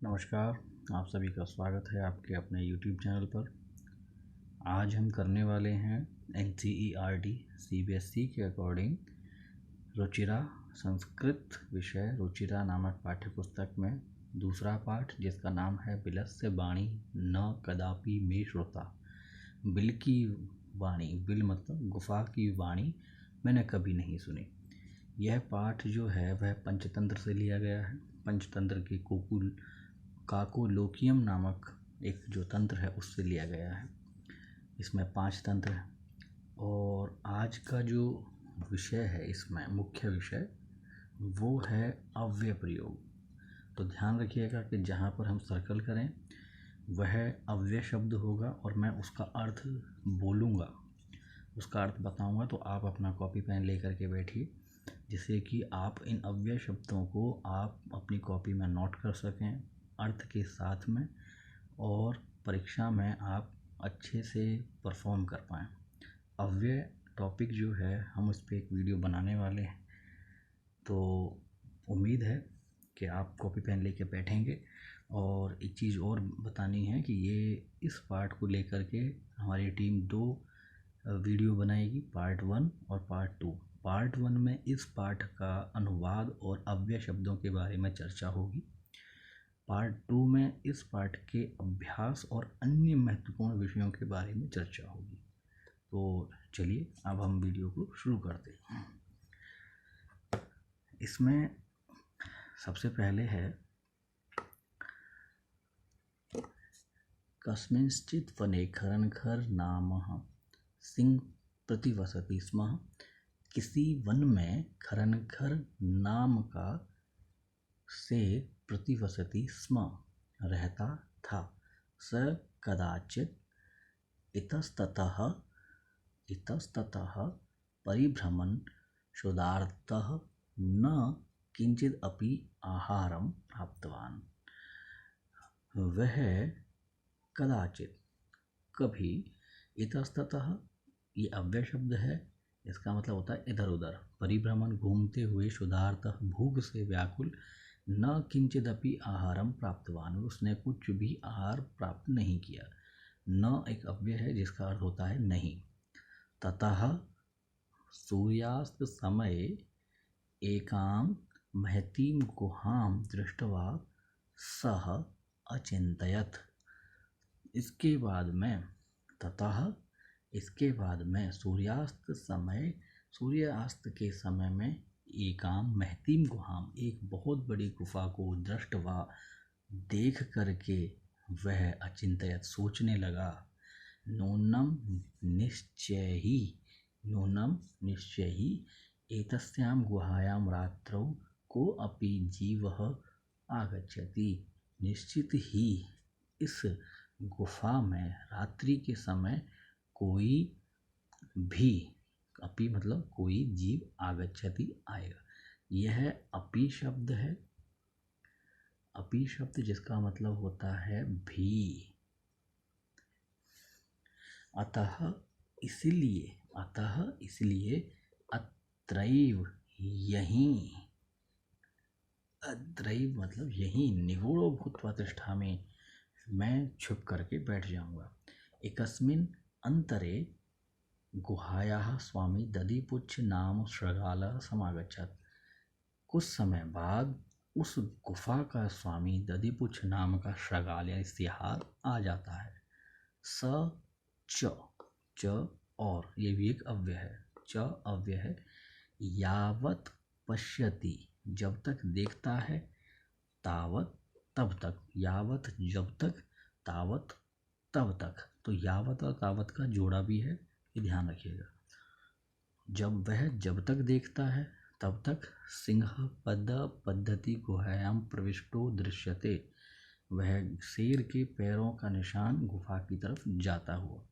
नमस्कार, आप सभी का स्वागत है आपके अपने YouTube चैनल पर। आज हम करने वाले हैं NCERT CBSE के अकॉर्डिंग रुचिरा संस्कृत विषय रुचिरा नामक पाठ्य पुस्तक में दूसरा पाठ, जिसका नाम है बिलस्य वाणी न कदापि मे श्रुता। बिल की वाणी, बिल मतलब गुफा की वाणी मैंने कभी नहीं सुनी। यह पाठ जो है वह पंचतंत्र से लिया गया है। पंचतंत्र के काकोलोकियम नामक एक जो तंत्र है उससे लिया गया है। इसमें 5 तंत्र हैं और आज का जो विषय है, इसमें मुख्य विषय वो है अव्यय प्रयोग। तो ध्यान रखिएगा कि जहाँ पर हम सर्कल करें वह अव्यय शब्द होगा और मैं उसका अर्थ बोलूँगा, उसका अर्थ बताऊँगा। तो आप अपना कॉपी पेन लेकर के बैठिए, जिससे कि आप इन अव्यय शब्दों को आप अपनी कॉपी में नोट कर सकें अर्थ के साथ में, और परीक्षा में आप अच्छे से परफॉर्म कर पाएँ। अव्यय टॉपिक जो है हम उस पर एक वीडियो बनाने वाले हैं, तो उम्मीद है कि आप कॉपी पेन लेके बैठेंगे। और एक चीज़ और बतानी है कि ये इस पार्ट को लेकर के हमारी टीम 2 वीडियो बनाएगी, पार्ट 1 और पार्ट 2। पार्ट 1 में इस पाठ का अनुवाद और अव्यय शब्दों के बारे में चर्चा होगी। पार्ट 2 में इस पाठ के अभ्यास और अन्य महत्वपूर्ण विषयों के बारे में चर्चा होगी। तो चलिए अब हम वीडियो को शुरू करते हैं। इसमें सबसे पहले है कस्मिंश्चित् वने खरनखर नामः सिंह प्रतिवसति स्म। किसी वन में खरनखर नाम का शेर प्रतिवसति स्म, रहता था। स कदाचित् इतस्ततः परिभ्रमन् क्षुधार्तः न किंचिदपि आहारं प्राप्तवान्। वह कदाचित, कभी, इतस्ततः ये अव्यय शब्द है, इसका मतलब होता है इधर उधर। परिभ्रमण, घूमते हुए, क्षुधार्तः भूख से व्याकुल, न किंचिदपि आहारम प्राप्तवान, उसने कुछ भी आहार प्राप्त नहीं किया। न एक अव्यय है जिसका अर्थ होता है नहीं। ततः सूर्यास्त समये एकां महतीं गुहां दृष्ट्वा सः अचिन्तयत्। इसके बाद में, ततः इसके बाद में, सूर्यास्त के समय में, एकाम महतीम गुहाम, एक बहुत बड़ी गुफा को दृष्टवा, देख करके, वह अचिंतयत, सोचने लगा। नूनम निश्चय ही एतस्यां गुहायां रात्रौ को अपि जीवः आगच्छति। निश्चित ही इस गुफा में रात्रि के समय कोई भी, अपि मतलब कोई जीव, आगच्छति आएगा। यह अपि शब्द है। अपि शब्द जिसका मतलब होता है भी। अतः इसलिए अत्रैव, यहीं, अत्रैव मतलब यहीं, निगूढ़ो भूत्वा तिष्ठामि, मैं छुप करके बैठ जाऊंगा। एकस्मिन् अंतरे गुहायाः स्वामी दधिपुच्छ नाम शृगालः समागच्छत्। कुछ समय बाद उस गुफा का स्वामी दधिपुच्छ नाम का शृगाल या सिंहार आ जाता है। च और, ये भी एक अव्यय है। च अव्यय है। यावत पश्यति, जब तक देखता है, तावत तब तक, यावत जब तक, तावत तब तक। तो यावत और तावत का जोड़ा भी है, ये ध्यान रखिएगा। जब तक देखता है तब तक सिंह पद पद्धति गुहायां प्रविष्टो दृश्यते, वह शेर के पैरों का निशान गुफा की तरफ जाता हुआ।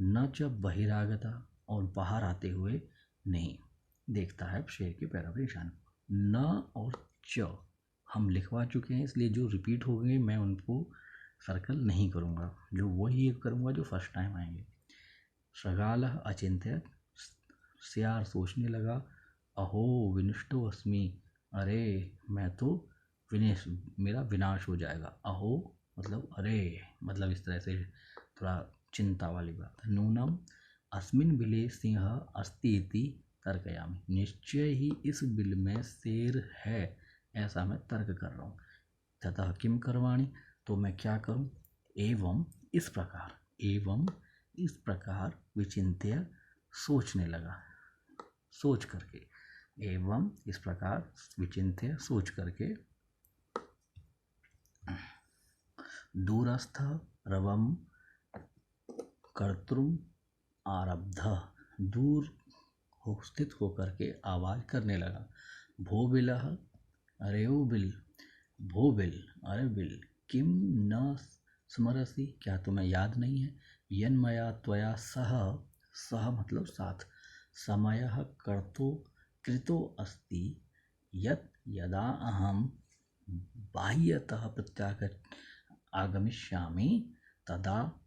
न च बहिरागता, और बाहर आते हुए नहीं, देखता है शेर के पैरों के निशान। न और च हम लिखवा चुके हैं, इसलिए जो रिपीट हो गए मैं उनको सर्कल नहीं करूँगा, जो वही करूँगा जो फर्स्ट टाइम आएंगे। शृगालः अचिंत्यत, सियार सोचने लगा। अहो विनष्टो अस्मि, अरे मैं तो विनेश मेरा विनाश हो जाएगा। अहो मतलब अरे, मतलब इस तरह से थोड़ा चिंता वाली बात है। नूनम अस्मिन बिले सिंह अस्ति इति तर्कयामि, निश्चय ही इस बिल में शेर है ऐसा मैं तर्क कर रहा हूँ। ततः किम करवाणी, तो मैं क्या करूँ। एवं इस प्रकार, एवं इस प्रकार विचिंत्य सोचने लगा, सोच करके, एवं इस प्रकार विचिंत्य सोच करके, दूरस्थ रवम कर्तुम आरब्ध, दूर हो स्थित होकर के आवाज करने लगा। भो बिलह, अरे ओ बिल, भो बिल, अरे बिल, किम न स्मरसि, क्या तुम्हें याद नहीं है। यन्मया त्वया सह, सह मतलब साथ, समयः कर्तो कृतो अस्ति, यत् यदा अहम बाह्यतः आगमिष्यामि तदा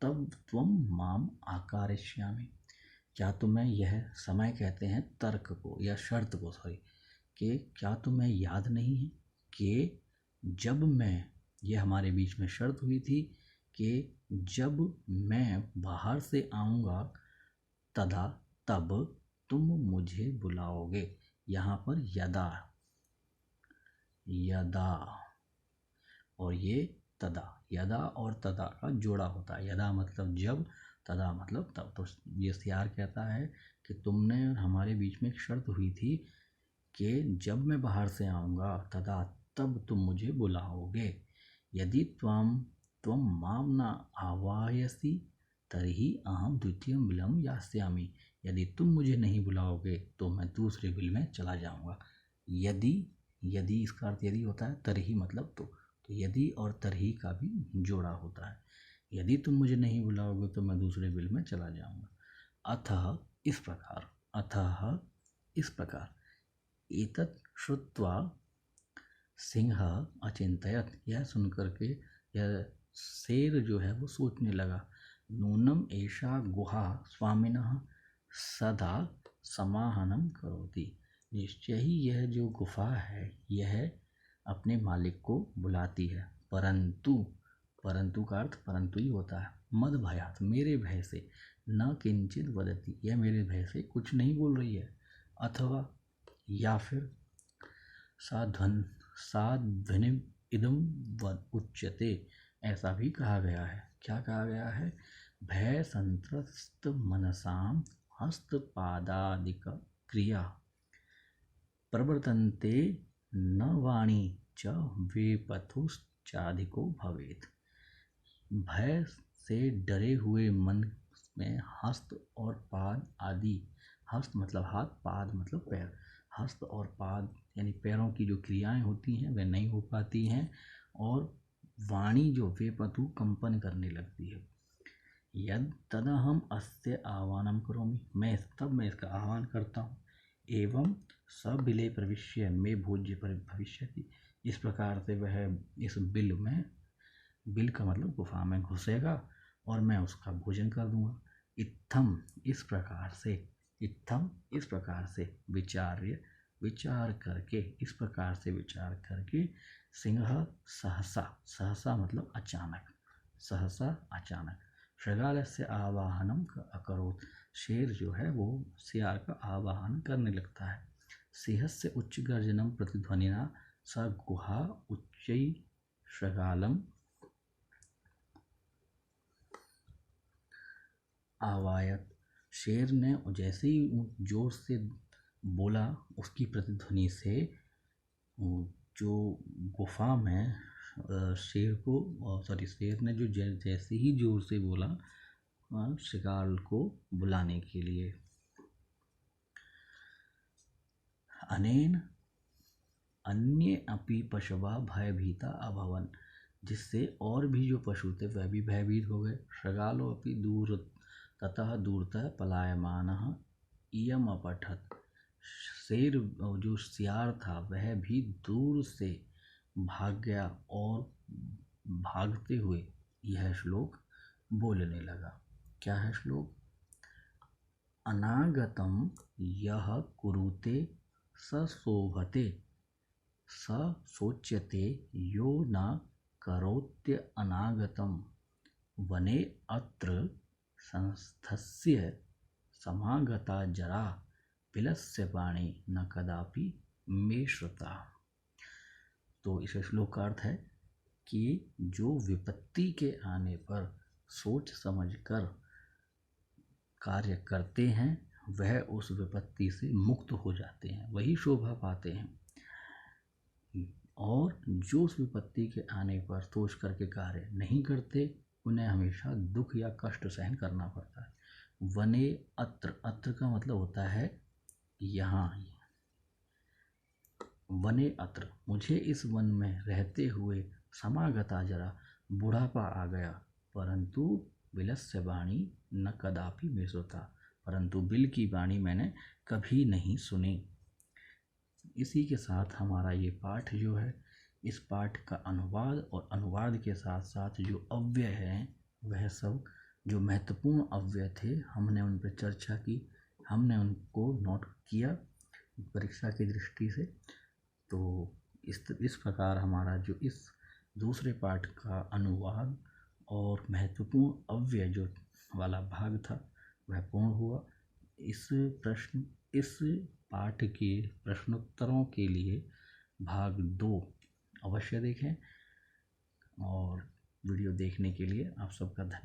तब त्वं माम आकारिष्यामि। क्या तुम्हें यह समय कहते हैं तर्क को या शर्त को, सॉरी, कि क्या तुम्हें याद नहीं है कि जब मैं, यह हमारे बीच में शर्त हुई थी कि जब मैं बाहर से आऊँगा तदा तब तुम मुझे बुलाओगे। यहाँ पर यदा, यदा और ये तदा, यदा और तदा का जोड़ा होता है। यदा मतलब जब, तदा मतलब तब। तो ये सियार कहता है कि तुमने हमारे बीच में एक शर्त हुई थी कि जब मैं बाहर से आऊँगा तदा तब तुम मुझे बुलाओगे। यदि त्वं त्वं माम न आवाहयसि तर्हि अहम द्वितीयं बिलं यास्यामि, यदि तुम मुझे नहीं बुलाओगे तो मैं दूसरे बिल में चला जाऊँगा। यदि, यदि इसका अर्थ यदि होता है, तरही मतलब तो यदि और तरही का भी जोड़ा होता है। यदि तुम मुझे नहीं बुलाओगे तो मैं दूसरे बिल में चला जाऊँगा। अतः इस प्रकार, अतः इस प्रकार, एतत् श्रुत्वा सिंह अचिंतयत, यह सुनकर के यह शेर जो है वो सोचने लगा। नूनम एषा गुहा स्वामिनः सदा समाहनम करोति, निश्चय ही यह जो गुफा है यह अपने मालिक को बुलाती है। परंतु, परंतु का अर्थ परंतु ही होता है। मद भयात, मेरे भय से, न किंचित वदति, यह मेरे भय से कुछ नहीं बोल रही है। अथवा या फिर साध्वनिम इदम वद उच्यते, ऐसा भी कहा गया है। क्या कहा गया है। भय संत्रस्त मनसाम हस्तपादादिक क्रिया प्रवर्तन्ते न वाणी च वेपथुश्चाधिको भवेत्। भय से डरे हुए मन में हस्त और पाद आदि, हस्त मतलब हाथ, पाद मतलब पैर, हस्त और पाद यानी पैरों की जो क्रियाएं होती हैं वह नहीं हो पाती हैं, और वाणी जो वेपथु कंपन करने लगती है। यद तदा हम अस्य आह्वानं करोमि, मैं इसका आह्वान करता हूँ। एवं सबिले प्रविश्य में भोज्य भविष्यति, इस प्रकार से वह इस बिल में, बिल का मतलब गुफा में घुसेगा और मैं उसका भोजन कर दूंगा। इत्थम इस प्रकार से, इत्थम इस प्रकार से, विचार्य विचार करके, इस प्रकार से विचार करके, सिंह सहसा, सहसा मतलब अचानक, सहसा अचानक, शृगाल से आवाहनम अकरोत, शेर जो है वो सियार का आवाहन करने लगता है। सिंह से उच्च गर्जनम प्रतिध्वनिना स गुहा उच्चै शृगालम आवायत, शेर ने जैसे ही जोर से बोला उसकी प्रतिध्वनि से जो गुफा में शेर को, सॉरी, शेर ने जो जैसे ही जोर से बोला शिकार को बुलाने के लिए। अनेन अन्ये अपि पशवा भयभीता अभवन, जिससे और भी जो पशु थे वह भी भयभीत हो गए। शृगालो अपि दूर ततः दूरतः पलायमानः इयम अपठत, शेर जो सियार था वह भी दूर से भाग गया और भागते हुए यह श्लोक बोलने लगा। क्या है श्लोक। अनागतम यह कुरुते स शोभते स सोच्यते यो न करोत्य अनागतम वने अत्र संस्थस्य समागता जरा विलस्य वाणी न कदापि मे श्रुता। तो इस श्लोक का अर्थ है कि जो विपत्ति के आने पर सोच समझकर कार्य करते हैं वह उस विपत्ति से मुक्त हो जाते हैं, वही शोभा पाते हैं। और जो उस विपत्ति के आने पर सोच करके कार्य नहीं करते उन्हें हमेशा दुख या कष्ट सहन करना पड़ता है। वने अत्र, अत्र का मतलब होता है यहाँ। वने अत्र, मुझे इस वन में रहते हुए समागता जरा, बुढ़ापा आ गया, परंतु विलस्य वाणी न कदापि मे श्रुता, परंतु बिल की वाणी मैंने कभी नहीं सुनी। इसी के साथ हमारा ये पाठ जो है, इस पाठ का अनुवाद और अनुवाद के साथ साथ जो अव्यय हैं वह सब जो महत्वपूर्ण अव्यय थे हमने उन पर चर्चा की, हमने उनको नोट किया परीक्षा की दृष्टि से। तो इस प्रकार हमारा जो इस दूसरे पाठ का अनुवाद और महत्वपूर्ण अव्यय जो वाला भाग था वह पूर्ण हुआ। इस पाठ के प्रश्नोत्तरों के लिए भाग 2 अवश्य देखें और वीडियो देखने के लिए आप सबका धन्यवाद।